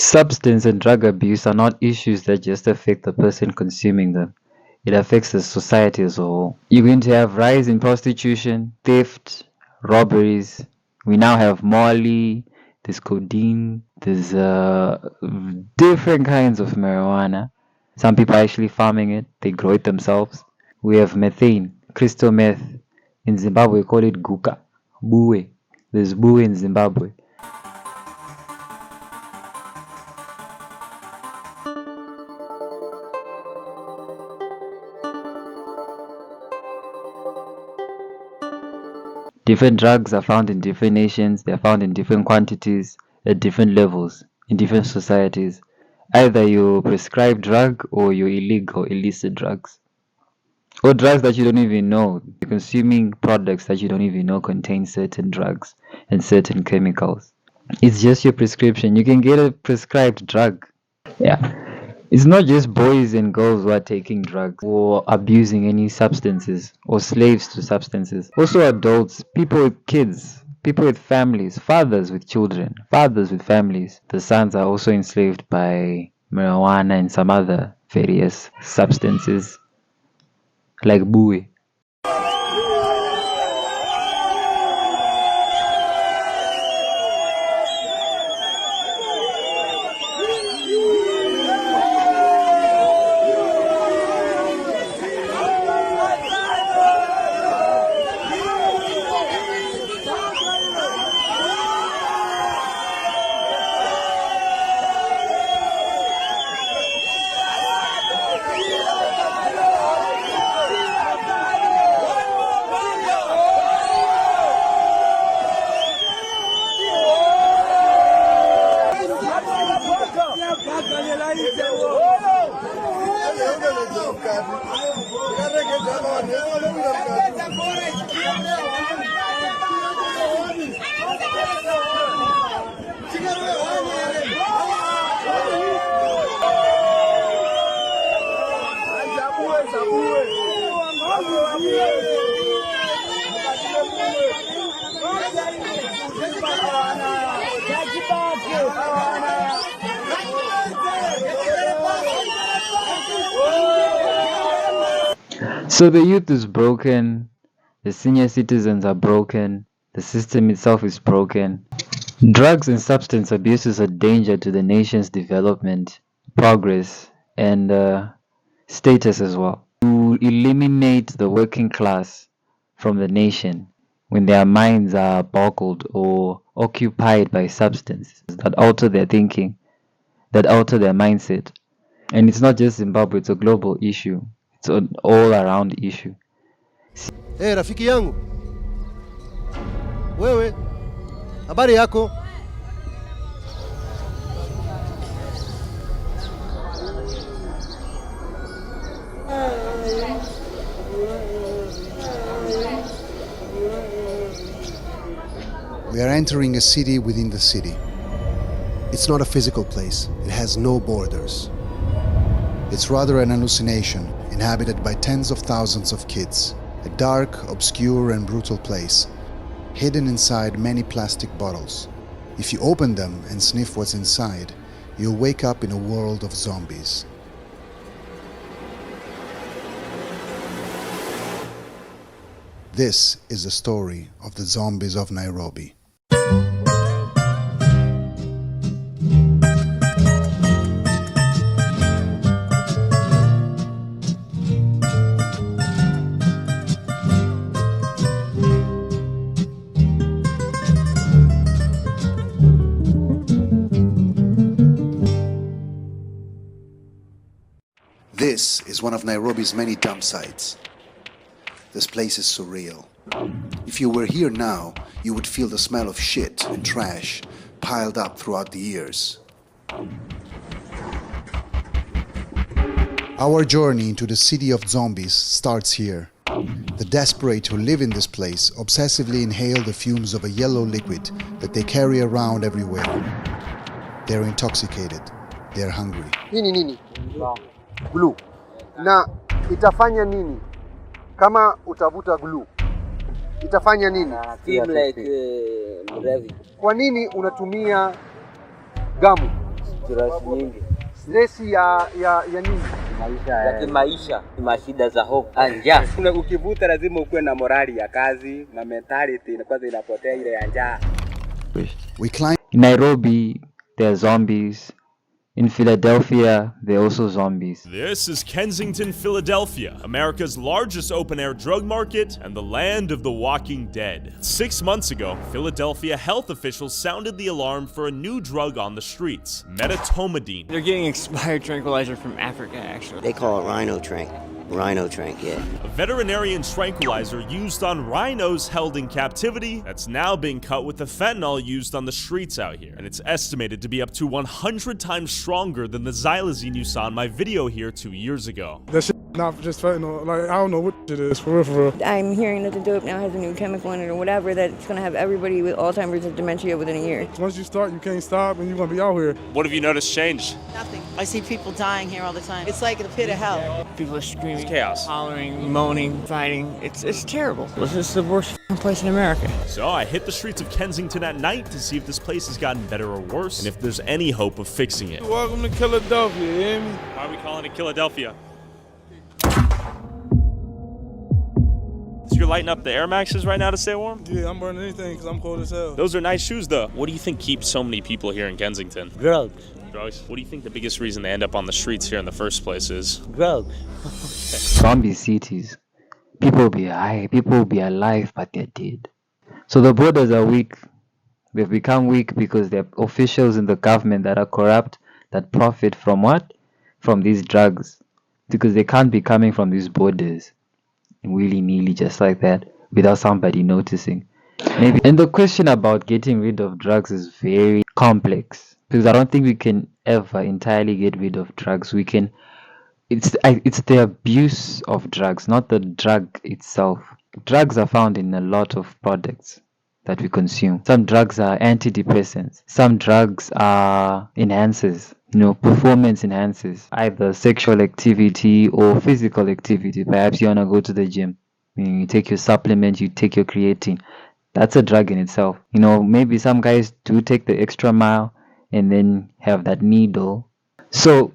Substance and drug abuse are not issues that just affect the person consuming them. It affects the society as a whole. You're going to have rise in prostitution, theft, robberies. We now have Molly, there's codeine, there's different kinds of marijuana. Some people are actually farming it, they grow it themselves. We have methane, crystal meth. In Zimbabwe, we call it guka, bue. There's bue in Zimbabwe. Different drugs are found in different nations, they're found in different quantities, at different levels, in different societies. Either you prescribe drug or you're illegal, illicit drugs. Or drugs that you don't even know. You're consuming products that you don't even know contain certain drugs and certain chemicals. It's just your prescription. You can get a prescribed drug. Yeah. It's not just boys and girls who are taking drugs or abusing any substances or slaves to substances. Also adults, people with kids, people with families, fathers with children, fathers with families. The sons are also enslaved by marijuana and some other various substances like bui. So the youth is broken, the senior citizens are broken, the system itself is broken. Drugs and substance abuse is a danger to the nation's development, progress, and status as well. To eliminate the working class from the nation when their minds are boggled or occupied by substances that alter their thinking, that alter their mindset. And it's not just Zimbabwe, it's a global issue. It's an all-around issue. Hey, rafiki yangu. Wewe, habari yako? We are entering a city within the city. It's not a physical place. It has no borders. It's rather an hallucination inhabited by tens of thousands of kids. A dark, obscure and brutal place, hidden inside many plastic bottles. If you open them and sniff what's inside, you'll wake up in a world of zombies. This is the story of the zombies of Nairobi. This is one of Nairobi's many dump sites. This place is surreal. If you were here now, you would feel the smell of shit and trash piled up throughout the years. Our journey into the city of zombies starts here. The desperate who live in this place obsessively inhale the fumes of a yellow liquid that they carry around everywhere. They're intoxicated. They're hungry. Nini? Glue. Na itafanya nini? Kama utavuta glue, itafanya nini? Seem like mrevi. Kwa nini unatumia gamu? stress nyingi. Stress ya nini? Maisha, mashida za hope, njaa. Ukivuta lazima ukuwe na morali ya kazi na mentality kwanza inapotea ile ya njaa. In Nairobi, there are zombies. In Philadelphia, there are also zombies. This is Kensington, Philadelphia, America's largest open-air drug market and the land of the walking dead. 6 months ago, Philadelphia health officials sounded the alarm for a new drug on the streets, metatomidine. They're getting expired tranquilizer from Africa, actually. They call it Rhino trank, yeah. A veterinarian tranquilizer used on rhinos held in captivity that's now being cut with the fentanyl used on the streets out here. And it's estimated to be up to 100 times stronger than the xylazine you saw in my video here 2 years ago. That shit not just fentanyl. Like, I don't know what it is, for real. I'm hearing that the dope now has a new chemical in it or whatever that's going to have everybody with Alzheimer's and dementia within a year. Once you start, you can't stop, and you're going to be out here. What have you noticed change? Nothing. I see people dying here all the time. It's like the pit of hell. People are screaming, Chaos. hollering, moaning, fighting. It's terrible. This is the worst place in America. So I hit the streets of Kensington at night to see if this place has gotten better or worse, and if there's any hope of fixing it. Welcome to Philadelphia, you hear me? Why are we calling it Philadelphia? So you're lighting up the Air Maxes right now to stay warm? Yeah, I'm burning anything because I'm cold as hell. Those are nice shoes, though. What do you think keeps so many people here in Kensington? Drugs. Drugs? What do you think the biggest reason they end up on the streets here in the first place is? Drugs. Zombie cities. People will be high, people will be alive, but they're dead. So the borders are weak. They've become weak because there are officials in the government that are corrupt, that profit from what? From these drugs. Because they can't be coming from these borders willy-nilly just like that without somebody noticing. Maybe. And the question about getting rid of drugs is very complex, because I don't think we can ever entirely get rid of drugs. We can. It's the abuse of drugs, not the drug itself. Drugs are found in a lot of products that we consume. Some drugs are antidepressants. Some drugs are enhancers, performance enhancers, either sexual activity or physical activity. Perhaps you want to go to the gym. You take your supplement, you take your creatine. That's a drug in itself. Maybe some guys do take the extra mile and then have that needle. So,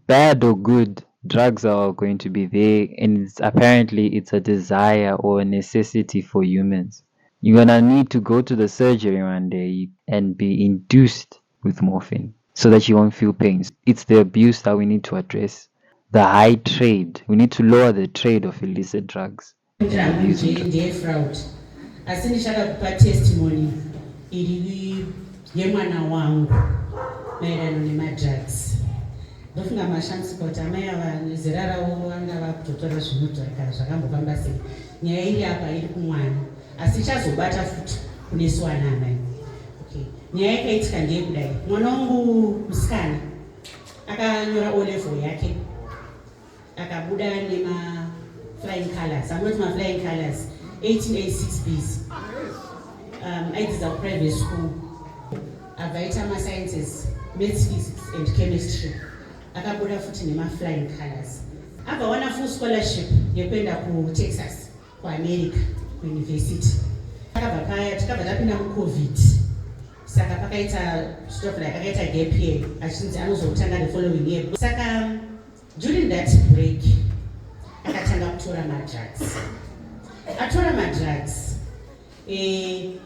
bad or good, drugs are going to be there, and apparently it's a desire or a necessity for humans. You're gonna need to go to the surgery one day and be induced with morphine so that you won't feel pain. It's the abuse that we need to address. The high trade. We need to lower the trade of illicit drugs. Asindishakakupa testimony iri yemwana wangu maererano nemadrugs. Ndofunga mashamsi kuti amai ava zera ravo vanga vakutotora zvinodhaka zvakambofamba sei. Nyaya iri apa iri kumwana asi ichazobata futi kuneswa naamai. Okay. Nyaya yakaitika ndeyekudai. Mwana wangu musikana akanyora O level yake akabuda nema flying colors. I'm not my flying colors. 1886 Bs. I did a private school. Avaita sciences, maths, physics, and chemistry. Akabuda futhi nema flying colors. Aba wana full scholarship yekwenda ku Texas, ku America, ku university. Akabva paya tikabva tapinda mu COVID. Saka pakaita stuff like akaita gap year. Achinzi anozotanga the following year. Saka during that break, akatanga kutora drugs. Atora madrugs.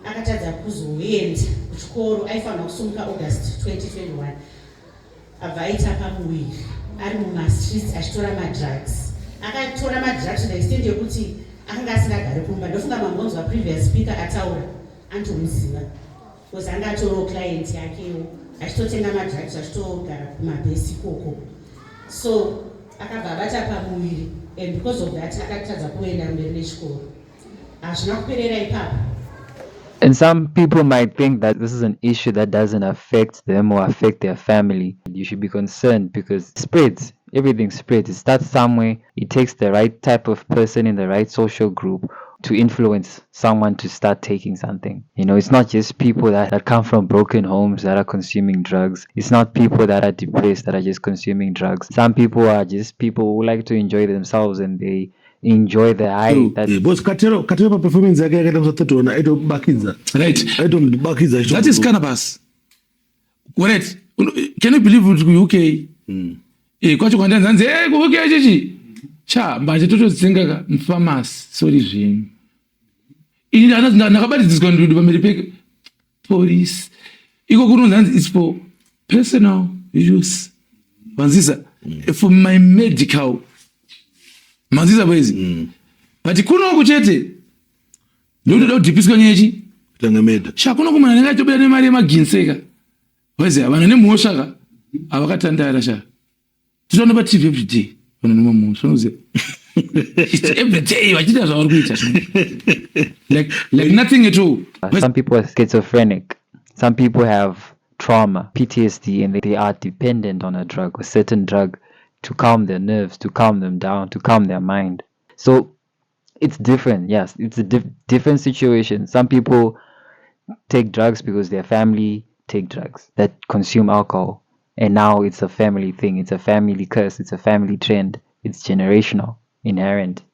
Akatadza kuzoenda kuchikoro aifanira kusumuka August 2021. Abvaita pamuwiri ari mumastreets achitora madrugs. Akatora madrugs to the extent yekuti akanga asingagari kumba. Ndofunga mambonzwa previous speaker ataura antomuziva because anga atoro client yakewo achitotenga madrugs achitogara kumabhesi ikoko. So akabva abata pamuwiri, and because of that akatadza kuenda mberi nechikoro. And some people might think that this is an issue that doesn't affect them or affect their family. You should be concerned because it spreads. Everything spreads. It starts somewhere. It takes the right type of person in the right social group to influence someone to start taking something. It's not just people that come from broken homes that are consuming drugs. It's not people that are depressed that are just consuming drugs. Some people are just people who like to enjoy themselves and they enjoy the high. Boss Katero performance yake yakaita kusatona aito bakiza. Right. Aito bakiza. That is cannabis. Correct. Can you believe it ku UK? Kwacho kwandanzanze ku UK chichi. Cha manje totodzinga ka pharmacy sorry zvimi. Ini ndakabatidziswa ndudu pameri police. Iko kunonzanzi is for personal use. Manzisa for my medical. Manzisa bwezi. But kuno kuchete. Ndoda kudhipiswa nyechi. Tangameda. Sha kuno kumana ngachobera nemari yemaginseka. Bwezi abana nemuoshaka. Abakatandara sha. Tinoona pa TV every day. Bana nomamusha unoze. Every day wachita zvauri kuita. Like nothing at all. Some people are schizophrenic. Some people have trauma, PTSD, and they are dependent on a drug, a certain drug, to calm their nerves, to calm them down, to calm their mind. So it's different. Yes, it's a different situation. Some people take drugs because their family take drugs, that consume alcohol. And now it's a family thing. It's a family curse. It's a family trend. It's generational, inherent.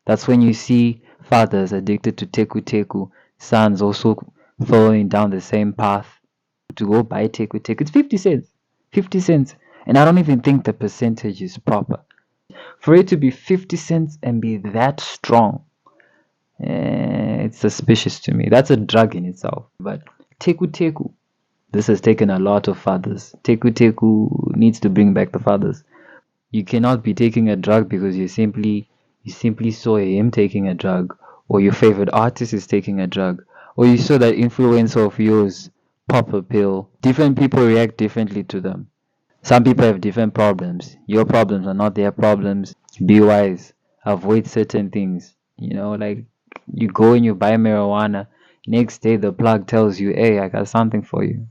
That's when you see fathers addicted to teku, sons also following down the same path to go buy teku. It's 50 cents. 50 cents. And I don't even think the percentage is proper. For it to be 50 cents and be that strong, it's suspicious to me. That's a drug in itself. But teku, this has taken a lot of fathers. Teku needs to bring back the fathers. You cannot be taking a drug because you simply saw him taking a drug, or your favorite artist is taking a drug, or you saw that influencer of yours pop a pill. Different people react differently to them. Some people have different problems. Your problems are not their problems. Be wise. Avoid certain things. You know, like you go and you buy marijuana. Next day the plug tells you, hey, I got something for you.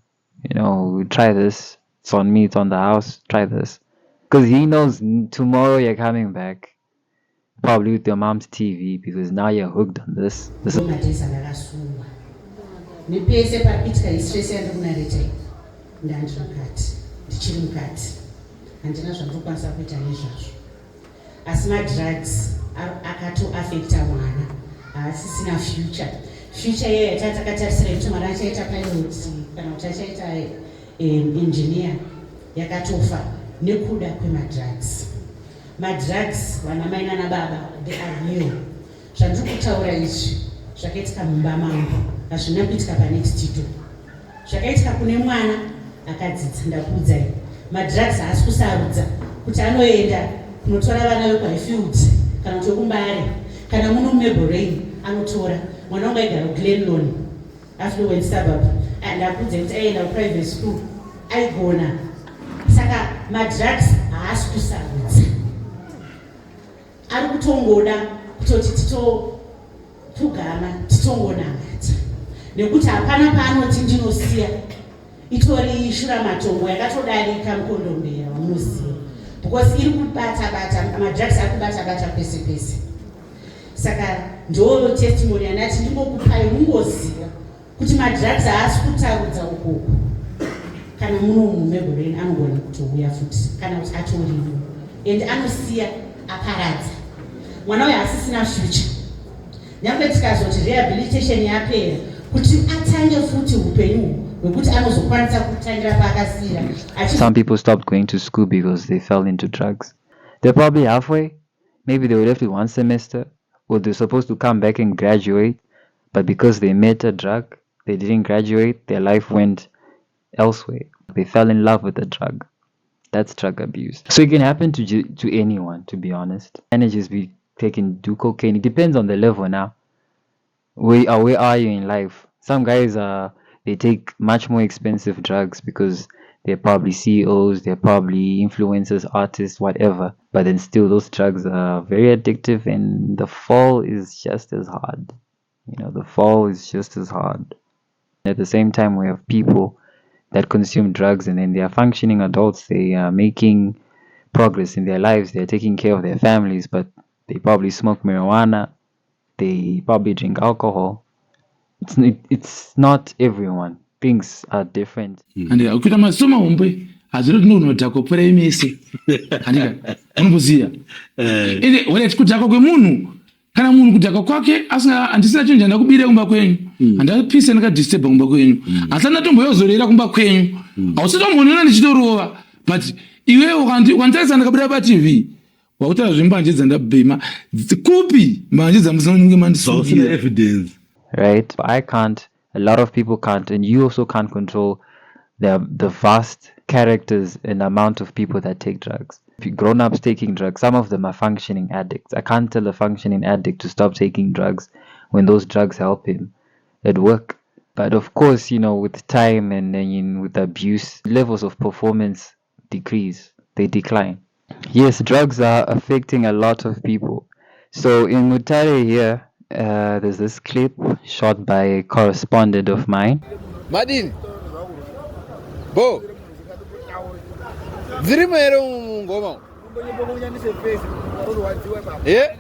You know, try this. It's on me. It's on the house. Try this. Because he knows tomorrow you're coming back. Probably with your mom's TV, because now you're hooked on this. Ndichiri mukati handina zvandokwanisa kuita nezvazvo asi madrugs akatoafecta mwana haasisina future iye yatakatarisira kuti mwana achaita pilot kana kuti achaita engineer yakatofa nekuda kwemadrugs. Madrugs vana mai nana baba they are new. Zvandiri kutaura izvi zvakaitika mumba mangu hazvina kuitika panext door. Zvakaitika kune mwana akadzidza ndakuudzai. Madrugs haasi kusarudza kuti anoenda kunotora vana vekwafield kana kuti kumbare kana muno mumebhorain anotora mwana wangu aigara kuglenlon affluent suburb ndakuudzai kuti aenda kuprivate school aigona. Saka madrugs haasi kusarudza, ari kutongoda kutoti titopfugama titongonamata nekuti hapana paanoti ndinosiya itori shura matongo yakatodarika mukondombera wamunoziva because iri kubata madrugs ari kubata pese pese. Saka ndo testimony yandati ndingokupai mungoziva kuti madrugs haasi kutarudza ukoko kana muno mumebhorain anogona kutouya futi kana kuti atoriwo and anosiya aparadza. Mwana uyo asisina future. Nyangwe tikazoti rehabilitation yapera kuti atange futi upenyu hwekuti anozokwanisa kutangira paakasira. Some people stopped going to school because they fell into drugs. They're probably halfway. Maybe they were left with one semester, or they're supposed to come back and graduate, but because they met a drug, they didn't graduate. Their life went elsewhere. They fell in love with the drug. That's drug abuse. So it can happen to anyone, to be honest. Managers be do cocaine. It depends on the level now. Where are you in life? Some guys they take much more expensive drugs because they're probably CEOs, they're probably influencers, artists, whatever. But then still those drugs are very addictive and the fall is just as hard. You know, the fall is just as hard. At the same time, we have people that consume drugs and then they are functioning adults. They are making progress in their lives. They're taking care of their families, but they probably smoke marijuana. They probably drink alcohol. It's not everyone. Things are different. And ukita masoma umbe aziro ndinodhako premese andika unobuziya ine wale tikudhako kwemunhu kana munhu kudhaka kwake handisina chinhu chandakubira kumba kwenyu handapisa ndakadisturba kumba kwenyu asi andatomboyozorera kumba kwenyu hausitomboonana ndichitorova but iwewe wantarisa ndakabira patv wakutaura zvembanje dzandabhema kupi mbanje dzamusanonge mandisina evidence, right? I can't, a lot of people can't, and you also can't control the vast characters and amount of people that take drugs. Grown-ups taking drugs, some of them are functioning addicts. I can't tell a functioning addict to stop taking drugs when those drugs help him at work. But of course, with time and with abuse, levels of performance decrease, they decline. Yes, drugs are affecting a lot of people. So in Mutoriro here, there's this clip shot by a correspondent of mine. Madin, Bo, Zirimero Ngoma. Yeah?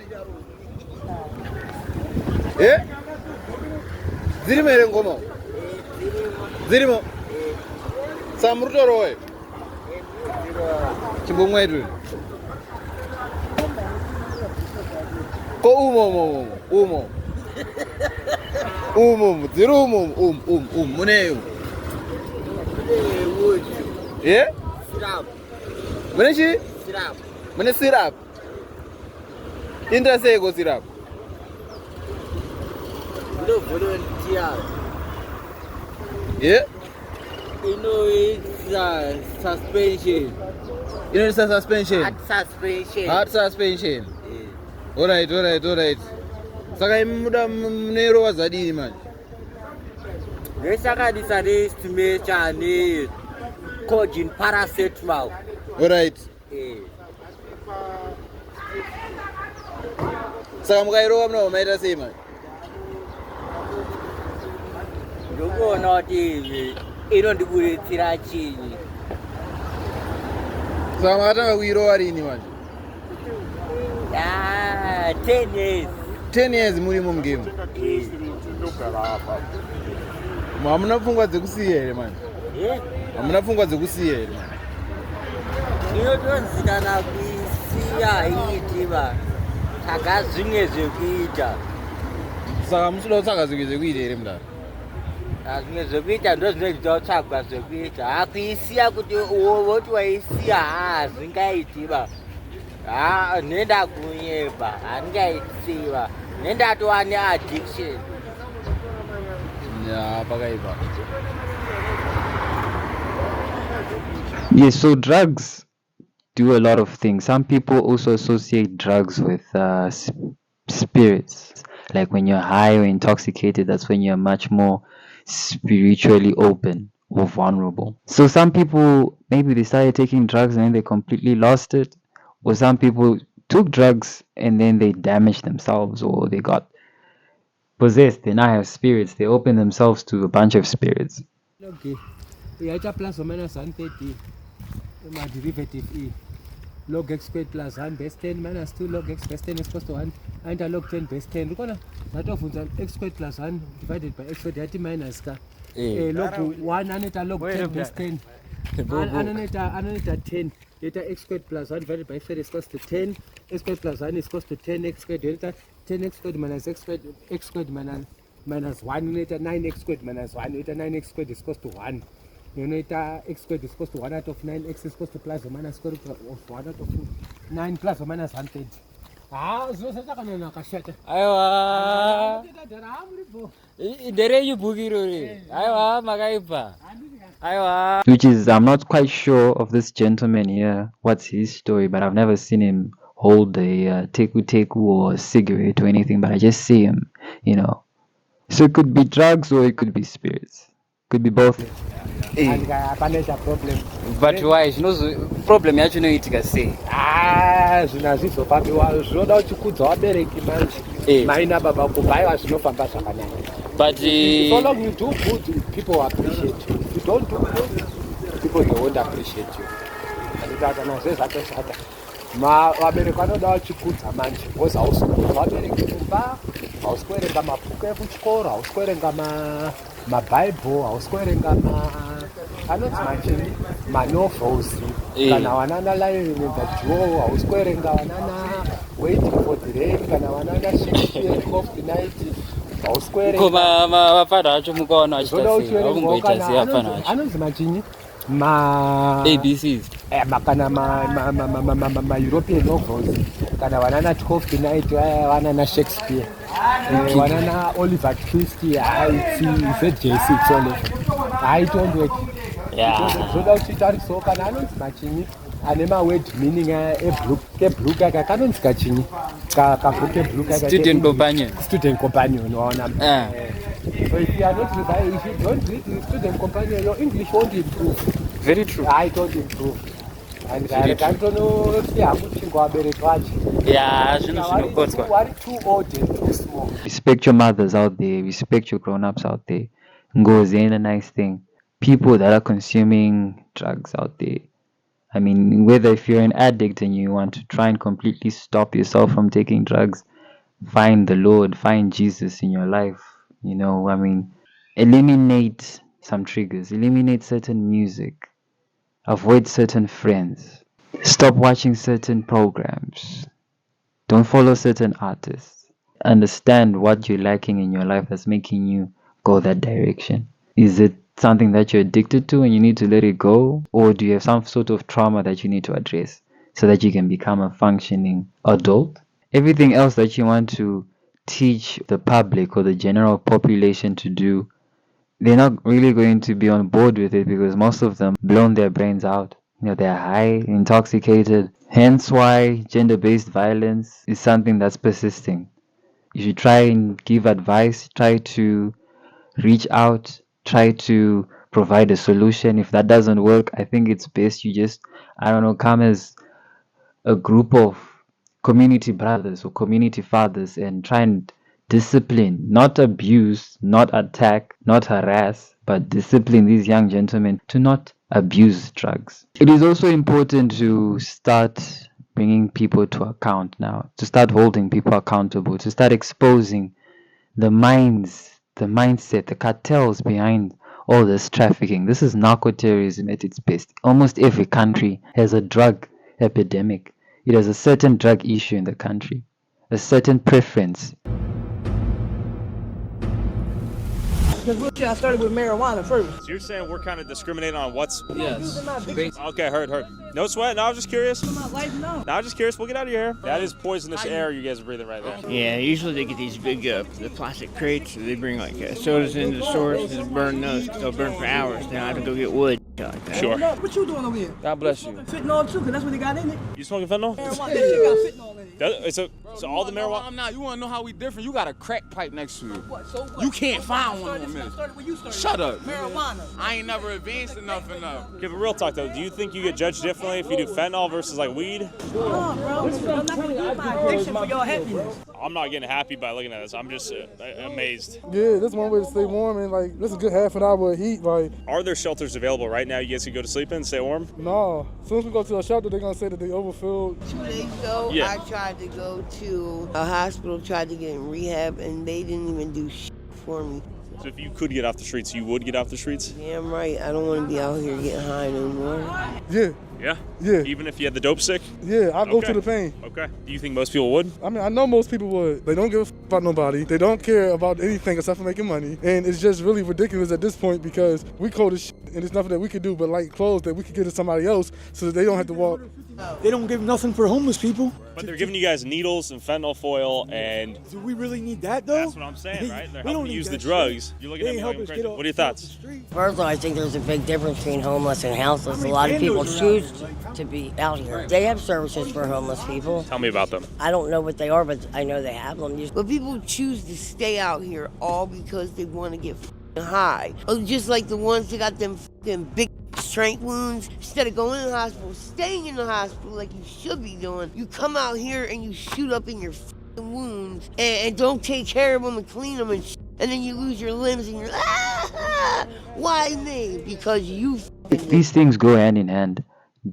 Yeah? Zirimero Ngoma. Zirimo. Samurtoro. Chimbumwedu. Ko umo. Zero muneo. Yeah? Sirap. Muneshi? Sirap. Mune sirap. Indra say go sirap. No volunteer. Yeah? It's suspension. It's a suspension. Hard suspension. Yeah. All right. Saka muda mnero wazadini man. Nesaka disadis to me chani coaching paracetamol. All right. Saka mukairo amna maita sei man. Ndoko noti inondikuitira chinyi. Saka makatanga kuiro arini man. 10 years. 10 years muri mu game. Hamuna pfungwa dzekusiya here man. Hamuna pfungwa dzekusiya here man. Inotonzikana kuisiya iitiba. Taka zvimwe zvekuita. Saka musuda kutsvaga zvimwe zvekuita here mudaro. Zvimwe zvekuita ndo zvinoita kutsvagwa zvekuita. Hakuisiya kuti woti waisiya hazvingaitiba. Nenda kunyeba, handingaisiwa. Nenda towane addiction. Yeah, pakaipa. Yes, so drugs do a lot of things. Some people also associate drugs with spirits. Like when you're high or intoxicated, that's when you're much more spiritually open or vulnerable. So some people, maybe they started taking drugs and then they completely lost it. Or some people took drugs and then they damaged themselves, or they got possessed. They now have spirits. They open themselves to a bunch of spirits. Okay. Plus or minus 130. My derivative E. Log x squared plus 1 base 10 minus 2 log x base 10 is equal to 1. And log 10 base 10. Look on that of x squared plus 1 divided by x squared minus ka. Log 1 and log 10 base 10. And 10. Delta x squared plus 1 divided by x squared is equal to 10. X squared plus 1 is equal to 10 x squared delta 10 x squared minus x squared minus 1. Delta 9 x squared minus 1. Delta 9 x squared is equal to 1. Delta x squared is equal to 1 out of 9. X is equal to plus or minus square root of 1 out of 9 plus or minus 130. Aiwa. Dere you bugiro. Aiwa magaipa. Which is, I'm not quite sure of this gentleman here, what's his story, but I've never seen him hold a teku or a cigarette or anything, but I just see him, So it could be drugs or it could be spirits. Could be both. But why? Problem yacho noitika sei? Zvinazvizopapiwa zvoda uchikudza wabereki manje. Maina baba kubaiwa zvinofamba zvakanaka. But so long you do good, people appreciate you. If you don't do good, people they won't appreciate you. Anditata nazvezvatosvata. Vabereki vanoda vachikudza manje because hausikuudza vabereki kumba, hausikuerenga mabhuku ekuchikoro, hausikuerenga mabhaibheri, hausikuerenga anonzi machini manovels kana wanana lion in the draw, hausikuerenga wanana waiting for the rain kana vanana Shakespeare of the night auswere vapfadha vacho mukaona vachiverengawo kana anonzi machinyi ABCs kana ma-European novels kana vanana 12 the night vanana Shakespeare vanana Oliver Twist ZJ6 haitondweki zvoda uchitari so kana anonzi machinyi ane maword meaning keblue kaka kanonzi kachinyi kabhuku keblue kaka student companion waona so if you are not if you don't read the student companion your English won't improve. Very true. I don't improve. And kantonoti hakuti ngwabereki vacho zvinhu zvinokotswa wari too old and too small. Respect your mothers out there, respect your grown-ups out there. Ngozi ain't a nice thing. People that are consuming drugs out there, I mean, whether if you're an addict and you want to try and completely stop yourself from taking drugs, find the Lord, find Jesus in your life. You know, I mean, eliminate some triggers, eliminate certain music, avoid certain friends, stop watching certain programs, don't follow certain artists. Understand what you're lacking in your life that's making you go that direction. Is it something that you're addicted to and you need to let it go? Or do you have some sort of trauma that you need to address so that you can become a functioning adult? Everything else that you want to teach the public or the general population to do, they're not really going to be on board with it because most of them blown their brains out. You know, they're high, intoxicated. Hence why gender-based violence is something that's persisting. You should try and give advice, try to reach out, try to provide a solution. If that doesn't work, I think it's best you just, come as a group of community brothers or community fathers and try and discipline, not abuse, not attack, not harass, but discipline these young gentlemen to not abuse drugs. It is also important to start bringing people to account now, to start holding people accountable, to start exposing the mindset, the cartels behind all this trafficking. This is narco-terrorism at its best. Almost every country has a drug epidemic. It has a certain drug issue in the country, a certain preference. I started with marijuana first. So you're saying we're kind of discriminating on what's... Yes. Okay, heard. No sweat. No, I was just curious. No, I was just curious. We'll get out of your hair. That is poisonous air you guys are breathing right there. Yeah, usually they get these big the plastic crates. They bring like sodas into the stores to burn those because they'll burn for hours. Then I have to go get wood. Like that. Sure. What you doing over here? God bless you. Fentanyl too, because that's what they got in it. You smoking fentanyl? Marijuana, that shit got fentanyl in it. So all the marijuana... I'm not. You want to know how we different? You got a crack pipe next to you. What? So what? You can't find one in a minute. I started where you started. Shut up. Marijuana. I ain't never advanced enough. Okay, but real talk though, do you think you get judged differently if you do fentanyl versus like weed? No, bro. I'm not going to use my addiction for your happiness. I'm not getting happy by looking at this. I'm just amazed. Yeah, that's one way to stay warm, and like this is a good half an hour of heat. Like, are there shelters available right now you guys can go to sleep in, stay warm? no. As soon as we go to a shelter, they're gonna say that they overfilled. 2 days ago, Yeah. I tried to go to a hospital, tried to get in rehab, and they didn't even do shit for me. So if you could get off the streets, you would get off the streets? Damn right, I don't want to be out here getting high no more. Yeah. Yeah? Yeah. Even if you had the dope stick? Yeah, I'll go Okay. to the pain. Okay. Do you think most people would? I mean, I know most people would. They don't give a f about nobody. They don't care about anything except for making money. And it's just really ridiculous at this point because we cold as shit and there's nothing that we could do but like clothes that we could get to somebody else so that they don't have to walk. They don't give nothing for homeless people. But they're giving you guys needles and fentanyl foil and... Do we really need that, though? That's what I'm saying, right? They're We don't helping you need use the that drugs. shit. You're looking at They me help like I'm us crazy. get What are your thoughts? First of all, I think there's a big difference between homeless and houseless. A lot of people choose to be out here. They have services for homeless people. Tell me about them. I don't know what they are, but I know they have them. But people choose to stay out here all because they want to get f***ing high. Oh, just like the ones that got them f***ing big strength wounds. Instead of going to the hospital, staying in the hospital like you should be doing, you come out here and you shoot up in your f***ing wounds and don't take care of them and clean them and and then you lose your limbs and you're why me? Because you These things go hand in hand.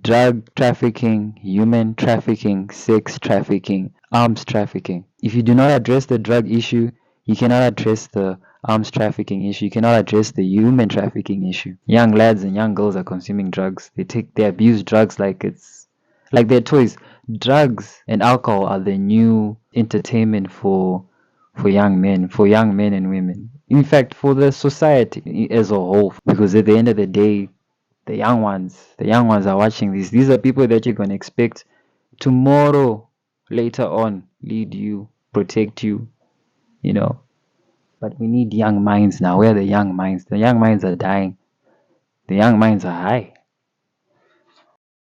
Drug trafficking, human trafficking, sex trafficking, arms trafficking. If you do not address the drug issue, you cannot address the arms trafficking issue. You cannot address the human trafficking issue. Young lads and young girls are consuming drugs. They abuse drugs like they're toys. drugs and alcohol are the new entertainment for young men and women. In fact, for the society as a whole. Because at the end of the day, the young ones are watching this. These are people that you're gonna expect tomorrow, later on, lead you, protect you, you know. But we need young minds now. Where are the young minds? The young minds are dying. The young minds are high.